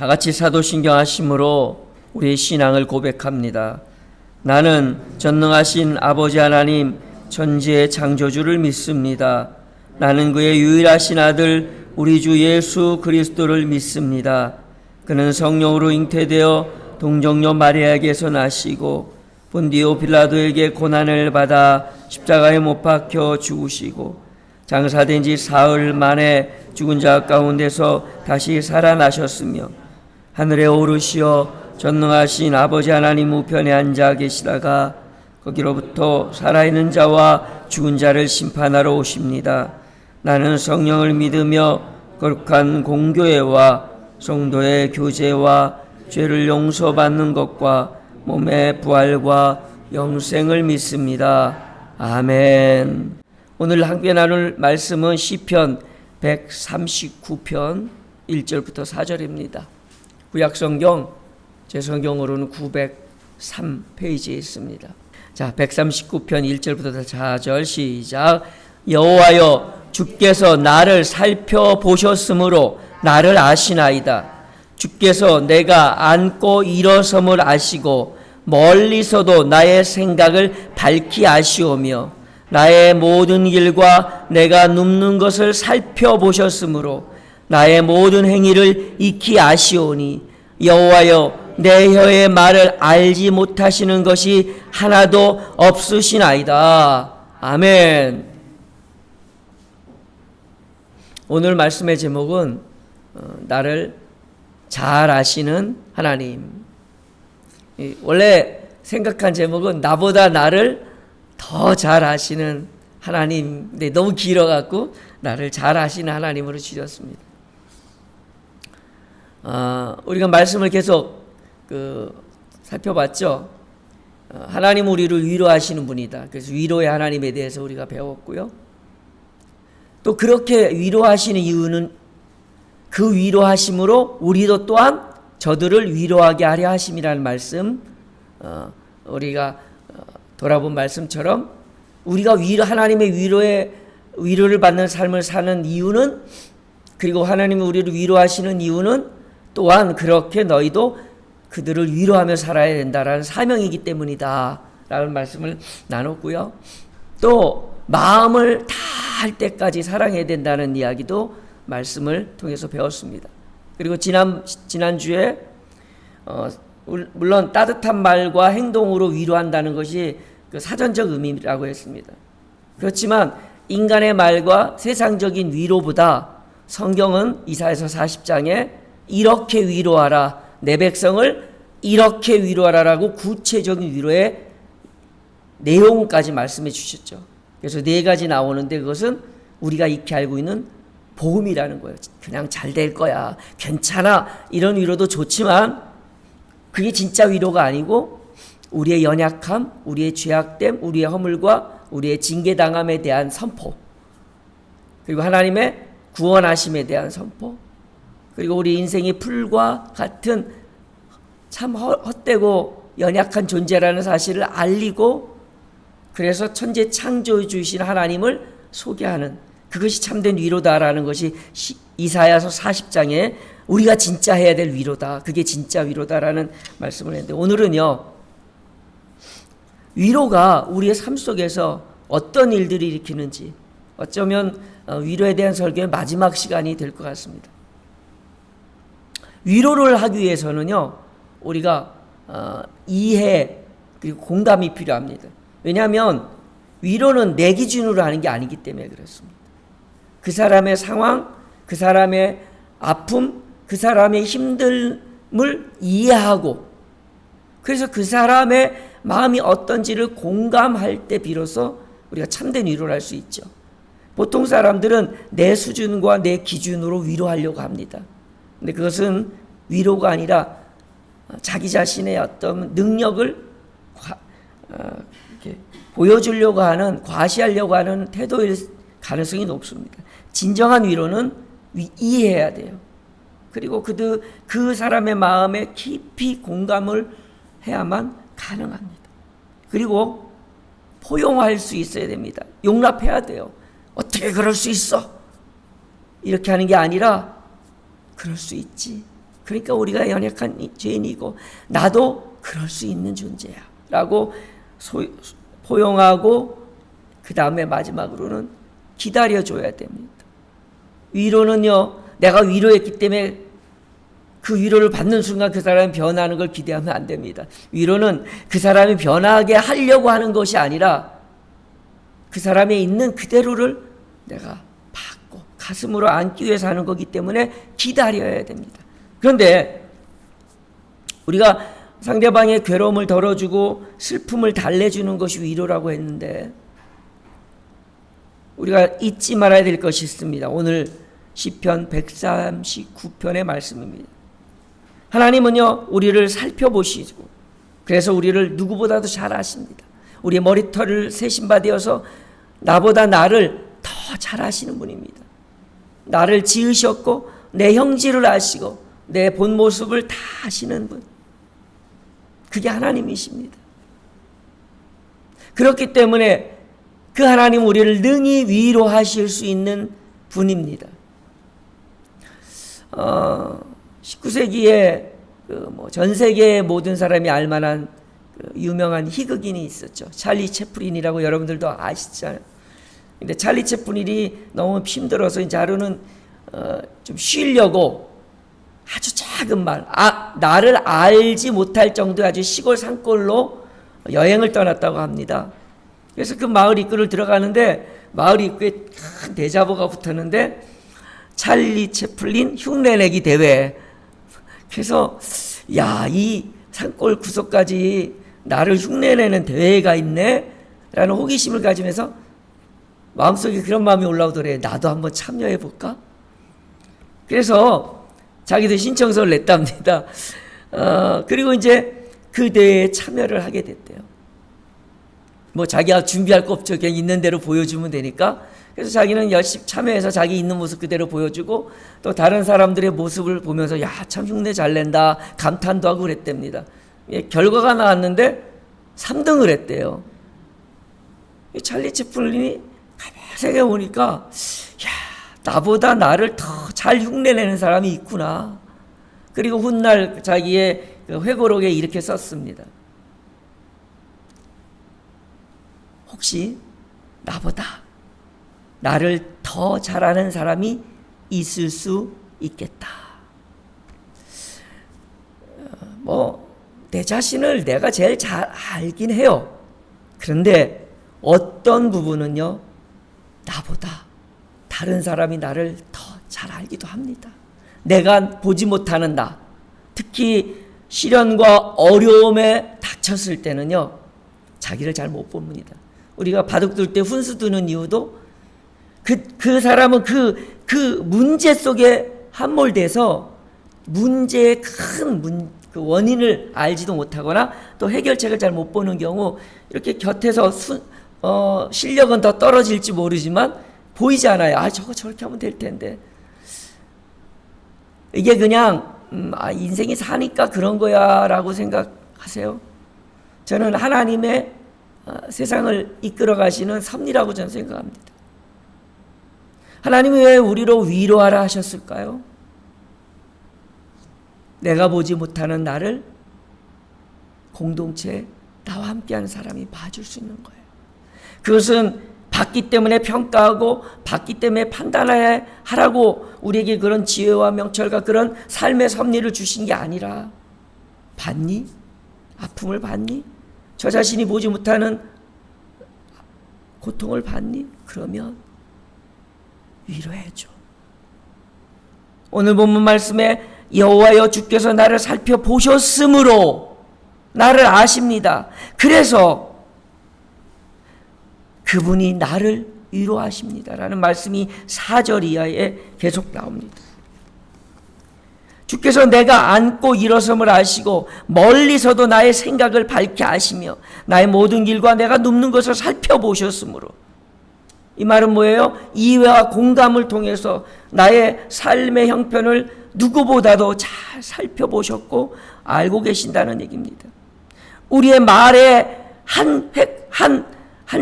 다 같이 사도신경 하심으로 우리의 신앙을 고백합니다. 나는 전능하신 아버지 하나님 천지의 창조주를 믿습니다. 나는 그의 유일하신 아들 우리 주 예수 그리스도를 믿습니다. 그는 성령으로 잉태되어 동정녀 마리아에게서 나시고 본디오 빌라도에게 고난을 받아 십자가에 못 박혀 죽으시고 장사된 지 사흘 만에 죽은 자 가운데서 다시 살아나셨으며 하늘에 오르시어 전능하신 아버지 하나님 우편에 앉아 계시다가 거기로부터 살아있는 자와 죽은 자를 심판하러 오십니다. 나는 성령을 믿으며 거룩한 공교회와 성도의 교제와 죄를 용서받는 것과 몸의 부활과 영생을 믿습니다. 아멘. 오늘 함께 나눌 말씀은 시편 139편 1절부터 4절입니다. 구약성경 제 성경으로는 903페이지에 있습니다. 자, 139편 1절부터 4절 시작. 여호와여 주께서 나를 살펴보셨으므로 나를 아시나이다. 주께서 내가 앉고 일어섬을 아시고 멀리서도 나의 생각을 밝히 아시오며 나의 모든 길과 내가 눕는 것을 살펴보셨으므로 나의 모든 행위를 익히 아시오니 여호와여 내 혀의 말을 알지 못하시는 것이 하나도 없으시나이다. 아멘. 오늘 말씀의 제목은 나를 잘 아시는 하나님. 원래 생각한 제목은 나보다 나를 더 잘 아시는 하나님. 근데 너무 길어갖고 나를 잘 아시는 하나님으로 줄였습니다. 우리가 말씀을 계속 살펴봤죠. 하나님 우리를 위로하시는 분이다. 그래서 위로의 하나님에 대해서 우리가 배웠고요. 또 그렇게 위로하시는 이유는 그 위로하심으로 우리도 또한 저들을 위로하게 하려 하심이라는 말씀, 우리가 돌아본 말씀처럼 우리가 하나님의 위로를 받는 삶을 사는 이유는, 그리고 하나님이 우리를 위로하시는 이유는 또한 그렇게 너희도 그들을 위로하며 살아야 된다라는 사명이기 때문이다 라는 말씀을 나눴고요. 또 마음을 다할 때까지 사랑해야 된다는 이야기도 말씀을 통해서 배웠습니다. 그리고 지난주에 물론 따뜻한 말과 행동으로 위로한다는 것이 그 사전적 의미라고 했습니다. 그렇지만 인간의 말과 세상적인 위로보다 성경은 이사야서 40장에 이렇게 위로하라, 내 백성을 이렇게 위로하라라고 구체적인 위로의 내용까지 말씀해 주셨죠. 그래서 4가지 나오는데 그것은 우리가 익히 알고 있는 복음이라는 거예요. 그냥 잘 될 거야, 괜찮아, 이런 위로도 좋지만 그게 진짜 위로가 아니고 우리의 연약함, 우리의 죄악됨, 우리의 허물과 우리의 징계당함에 대한 선포, 그리고 하나님의 구원하심에 대한 선포, 그리고 우리 인생이 풀과 같은 참 헛되고 연약한 존재라는 사실을 알리고, 그래서 천재 창조주이신 하나님을 소개하는, 그것이 참된 위로다라는 것이 이사야서 40장에 우리가 진짜 해야 될 위로다, 그게 진짜 위로다라는 말씀을 했는데, 오늘은요 위로가 우리의 삶 속에서 어떤 일들이 일으키는지, 어쩌면 위로에 대한 설교의 마지막 시간이 될 것 같습니다. 위로를 하기 위해서는요 우리가 이해 그리고 공감이 필요합니다. 왜냐하면 위로는 내 기준으로 하는 게 아니기 때문에 그렇습니다. 그 사람의 상황, 그 사람의 아픔, 그 사람의 힘듦을 이해하고, 그래서 그 사람의 마음이 어떤지를 공감할 때 비로소 우리가 참된 위로를 할 수 있죠. 보통 사람들은 내 수준과 내 기준으로 위로하려고 합니다. 근데 그것은 위로가 아니라 자기 자신의 어떤 능력을 이렇게 보여주려고 하는, 과시하려고 하는 태도일 가능성이 높습니다. 진정한 위로는 이해해야 돼요. 그리고 그 사람의 마음에 깊이 공감을 해야만 가능합니다. 그리고 포용할 수 있어야 됩니다. 용납해야 돼요. 어떻게 그럴 수 있어? 이렇게 하는 게 아니라 그럴 수 있지. 그러니까 우리가 연약한 죄인이고 나도 그럴 수 있는 존재야 라고 포용하고 그 다음에 마지막으로는 기다려줘야 됩니다. 위로는요, 내가 위로했기 때문에 그 위로를 받는 순간 그 사람이 변하는 걸 기대하면 안 됩니다. 위로는 그 사람이 변하게 하려고 하는 것이 아니라 그 사람이 있는 그대로를 내가 받고 가슴으로 안기 위해서 하는 거기 때문에 기다려야 됩니다. 그런데 우리가 상대방의 괴로움을 덜어주고 슬픔을 달래주는 것이 위로라고 했는데 우리가 잊지 말아야 될 것이 있습니다. 오늘 시편 139편의 말씀입니다. 하나님은요, 우리를 살펴보시고 그래서 우리를 누구보다도 잘 아십니다. 우리의 머리털을 세신받으셔서 나보다 나를 더 잘 아시는 분입니다. 나를 지으셨고 내 형질을 아시고 내 본 모습을 다 아시는 분, 그게 하나님이십니다. 그렇기 때문에 그 하나님 우리를 능히 위로하실 수 있는 분입니다. 19세기에 전 세계의 모든 사람이 알만한 유명한 희극인이 있었죠. 찰리 채플린이라고 여러분들도 아시잖아요. 근데 찰리 채플린이 너무 힘들어서 이제 하루는 좀 쉬려고 아주 작은 마을, 나를 알지 못할 정도의 아주 시골 산골로 여행을 떠났다고 합니다. 그래서 그 마을 입구를 들어가는데 마을 입구에 큰 대자보가 붙었는데 찰리 채플린 흉내내기 대회. 그래서 야, 이 산골 구석까지 나를 흉내내는 대회가 있네 라는 호기심을 가지면서 마음속에 그런 마음이 올라오더래. 나도 한번 참여해 볼까? 그래서 자기도 신청서를 냈답니다. 그리고 이제 그 대회에 참여를 하게 됐대요. 뭐 자기가 준비할 거 없죠. 그냥 있는 대로 보여주면 되니까. 그래서 자기는 열심히 참여해서 자기 있는 모습 그대로 보여주고 또 다른 사람들의 모습을 보면서 야, 참 흉내 잘 낸다 감탄도 하고 그랬답니다. 결과가 나왔는데 3등을 했대요. 찰리 채플린이 가만히 보니까 야, 나보다 나를 더 잘 흉내내는 사람이 있구나. 그리고 훗날 자기의 회고록에 이렇게 썼습니다. 혹시 나보다 나를 더 잘하는 사람이 있을 수 있겠다. 내 자신을 내가 제일 잘 알긴 해요. 그런데 어떤 부분은요, 나보다 다른 사람이 나를 더 잘 알기도 합니다. 내가 보지 못하는 나, 특히 시련과 어려움에 닥쳤을 때는요, 자기를 잘 못 봅니다. 우리가 바둑 둘 때 훈수 두는 이유도 그 사람은 그 문제 속에 함몰돼서 문제의 큰 그 원인을 알지도 못하거나 또 해결책을 잘 못 보는 경우 이렇게 곁에서 실력은 더 떨어질지 모르지만 보이지 않아요. 저거 저렇게 하면 될 텐데. 이게 그냥 인생이 사니까 그런 거야 라고 생각하세요. 저는 하나님의 세상을 이끌어 가시는 섭리라고 저는 생각합니다. 하나님이 왜 우리로 위로하라 하셨을까요? 내가 보지 못하는 나를 공동체 나와 함께하는 사람이 봐줄 수 있는 거예요. 그것은 받기 때문에 평가하고 받기 때문에 판단하라고 우리에게 그런 지혜와 명철과 그런 삶의 섭리를 주신 게 아니라 받니? 아픔을 받니? 저 자신이 보지 못하는 고통을 받니? 그러면 위로해줘. 오늘 본문 말씀에 여호와여 주께서 나를 살펴보셨으므로 나를 아십니다. 그래서 그분이 나를 위로하십니다 라는 말씀이 4절 이하에 계속 나옵니다. 주께서 내가 앉고 일어섬을 아시고 멀리서도 나의 생각을 밝게 아시며 나의 모든 길과 내가 눕는 것을 살펴보셨으므로. 이 말은 뭐예요? 이해와 공감을 통해서 나의 삶의 형편을 누구보다도 잘 살펴보셨고 알고 계신다는 얘기입니다. 우리의 말의 한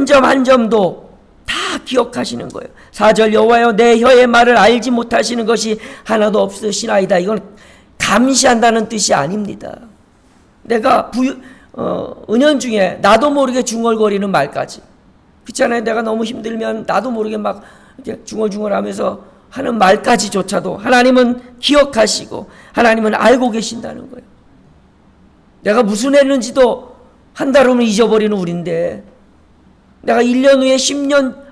점 한 점도 다 기억하시는 거예요. 4절 여호와여 내 혀의 말을 알지 못하시는 것이 하나도 없으시나이다. 이건 감시한다는 뜻이 아닙니다. 내가 은연중에 나도 모르게 중얼거리는 말까지. 그렇잖아요. 내가 너무 힘들면 나도 모르게 막 이렇게 중얼중얼하면서 하는 말까지조차도 하나님은 기억하시고 하나님은 알고 계신다는 거예요. 내가 무슨 했는지도 한 달 후면 잊어버리는 우리인데, 내가 1년 후에 10년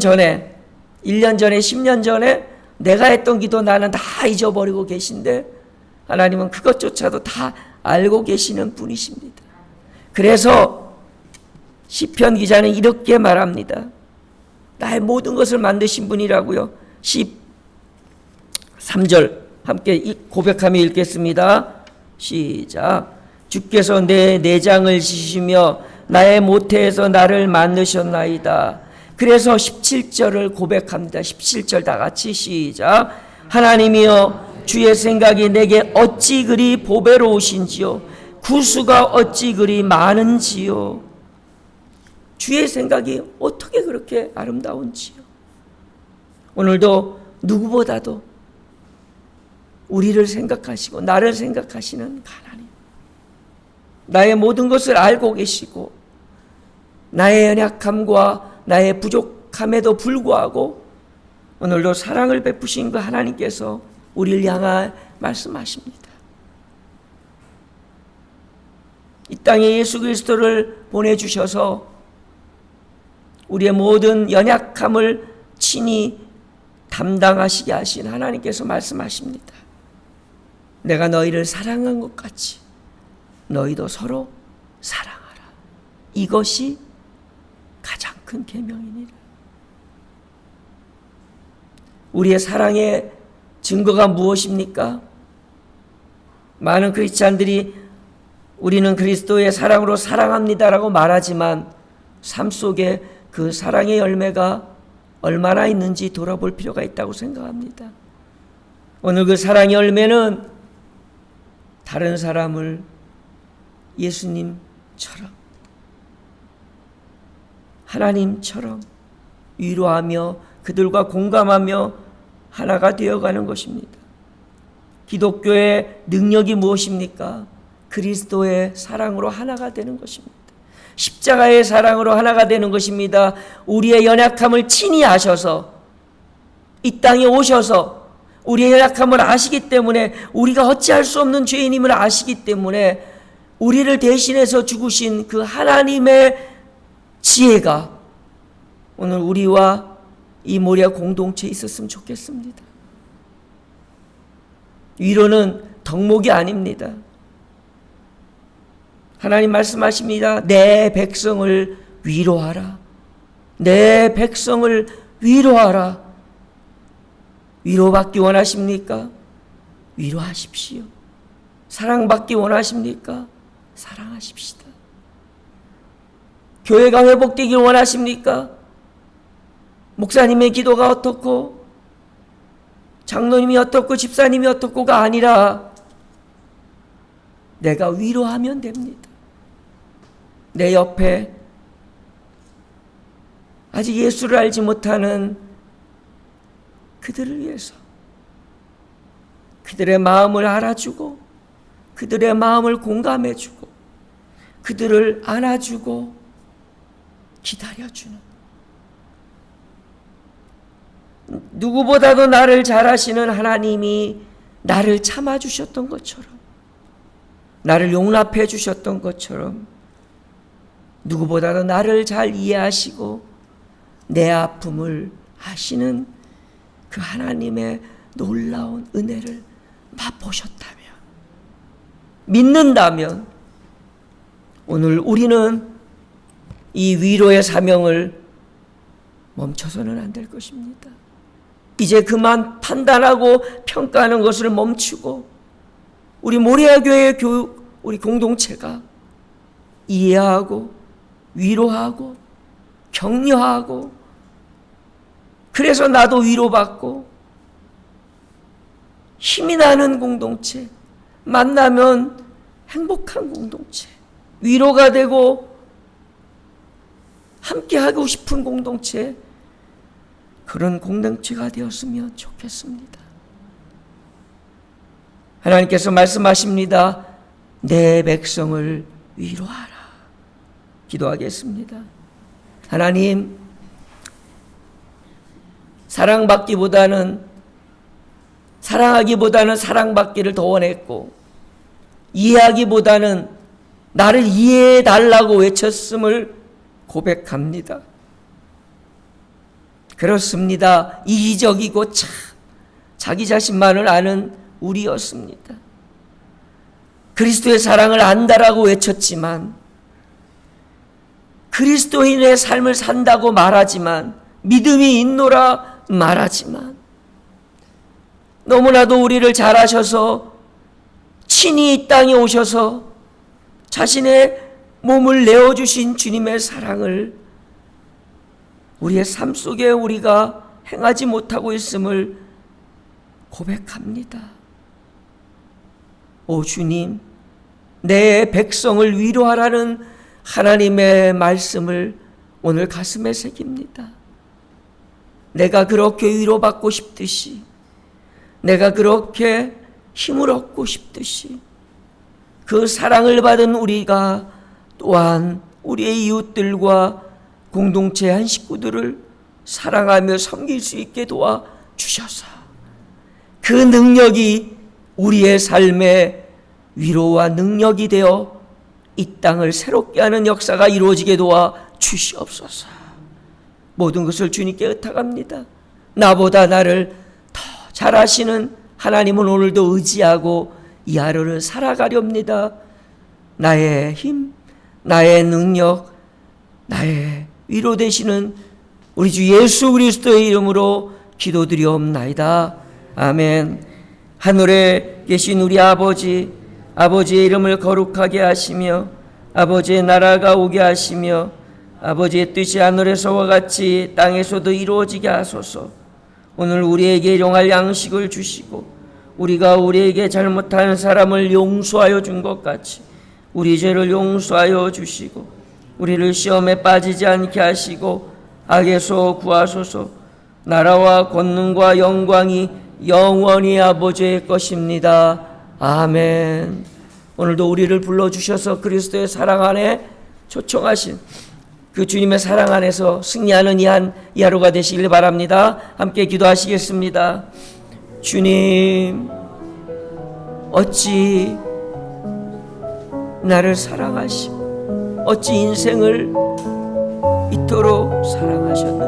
전에 10년 전에 내가 했던 기도 나는 다 잊어버리고 계신데 하나님은 그것조차도 다 알고 계시는 분이십니다. 그래서 시편 기자는 이렇게 말합니다. 나의 모든 것을 만드신 분이라고요. 13절 함께 고백하며 읽겠습니다. 시작. 주께서 내 내장을 지시며 나의 모태에서 나를 만드셨나이다. 그래서 17절을 고백합니다. 17절 다 같이 시작. 하나님이여 주의 생각이 내게 어찌 그리 보배로우신지요. 구수가 어찌 그리 많은지요. 주의 생각이 어떻게 그렇게 아름다운지요. 오늘도 누구보다도 우리를 생각하시고 나를 생각하시는 하나님, 나의 모든 것을 알고 계시고 나의 연약함과 나의 부족함에도 불구하고 오늘도 사랑을 베푸신 그 하나님께서 우리를 향하여 말씀하십니다. 이 땅에 예수 그리스도를 보내주셔서 우리의 모든 연약함을 친히 담당하시게 하신 하나님께서 말씀하십니다. 내가 너희를 사랑한 것 같이 너희도 서로 사랑하라. 이것이 가장 큰 계명이니라. 우리의 사랑의 증거가 무엇입니까? 많은 크리스찬들이 우리는 그리스도의 사랑으로 사랑합니다라고 말하지만 삶 속에 그 사랑의 열매가 얼마나 있는지 돌아볼 필요가 있다고 생각합니다. 오늘 그 사랑의 열매는 다른 사람을 예수님처럼, 하나님처럼 위로하며 그들과 공감하며 하나가 되어가는 것입니다. 기독교의 능력이 무엇입니까? 그리스도의 사랑으로 하나가 되는 것입니다. 십자가의 사랑으로 하나가 되는 것입니다. 우리의 연약함을 친히 아셔서 이 땅에 오셔서 우리의 연약함을 아시기 때문에, 우리가 어찌할 수 없는 죄인임을 아시기 때문에 우리를 대신해서 죽으신 그 하나님의 지혜가 오늘 우리와 이 모리아 공동체에 있었으면 좋겠습니다. 위로는 덕목이 아닙니다. 하나님 말씀하십니다. 내 백성을 위로하라. 내 백성을 위로하라. 위로받기 원하십니까? 위로하십시오. 사랑받기 원하십니까? 사랑하십시다. 교회가 회복되길 원하십니까? 목사님의 기도가 어떻고 장로님이 어떻고 집사님이 어떻고가 아니라 내가 위로하면 됩니다. 내 옆에 아직 예수를 알지 못하는 그들을 위해서 그들의 마음을 알아주고 그들의 마음을 공감해주고 그들을 안아주고 기다려주는, 누구보다도 나를 잘 아시는 하나님이 나를 참아주셨던 것처럼, 나를 용납해 주셨던 것처럼 누구보다도 나를 잘 이해하시고 내 아픔을 아시는 그 하나님의 놀라운 은혜를 맛보셨다면, 믿는다면 오늘 우리는 이 위로의 사명을 멈춰서는 안 될 것입니다. 이제 그만 판단하고 평가하는 것을 멈추고 우리 모리아 교회의 우리 공동체가 이해하고 위로하고 격려하고, 그래서 나도 위로받고 힘이 나는 공동체, 만나면 행복한 공동체, 위로가 되고 함께하고 싶은 공동체, 그런 공동체가 되었으면 좋겠습니다. 하나님께서 말씀하십니다. 내 백성을 위로하라. 기도하겠습니다. 하나님, 사랑하기보다는 사랑받기를 더 원했고, 이해하기보다는 나를 이해해 달라고 외쳤음을 고백합니다. 그렇습니다. 이기적이고 참 자기 자신만을 아는 우리였습니다. 그리스도의 사랑을 안다라고 외쳤지만, 그리스도인의 삶을 산다고 말하지만, 믿음이 있노라 말하지만, 너무나도 우리를 잘 아셔서 친히 이 땅에 오셔서 자신의 몸을 내어주신 주님의 사랑을 우리의 삶 속에 우리가 행하지 못하고 있음을 고백합니다. 오 주님, 내 백성을 위로하라는 하나님의 말씀을 오늘 가슴에 새깁니다. 내가 그렇게 위로받고 싶듯이, 내가 그렇게 힘을 얻고 싶듯이, 그 사랑을 받은 우리가 또한 우리의 이웃들과 공동체 한 식구들을 사랑하며 섬길 수 있게 도와주셔서 그 능력이 우리의 삶의 위로와 능력이 되어 이 땅을 새롭게 하는 역사가 이루어지게 도와주시옵소서. 모든 것을 주님께 의탁합니다. 나보다 나를 더 잘 아시는 하나님은 오늘도 의지하고 이 하루를 살아가렵니다. 나의 힘, 나의 능력, 나의 위로 되시는 우리 주 예수 그리스도의 이름으로 기도드리옵나이다. 아멘. 하늘에 계신 우리 아버지, 아버지의 이름을 거룩하게 하시며 아버지의 나라가 오게 하시며 아버지의 뜻이 하늘에서와 같이 땅에서도 이루어지게 하소서. 오늘 우리에게 일용할 양식을 주시고 우리가 우리에게 잘못한 사람을 용서하여 준 것 같이 우리 죄를 용서하여 주시고 우리를 시험에 빠지지 않게 하시고 악에서 구하소서. 나라와 권능과 영광이 영원히 아버지의 것입니다. 아멘. 오늘도 우리를 불러주셔서 그리스도의 사랑 안에 초청하신 그 주님의 사랑 안에서 승리하는 이 하루가 되시길 바랍니다. 함께 기도하시겠습니다. 주님, 어찌 나를 사랑하시고 어찌 인생을 이토록 사랑하셨는지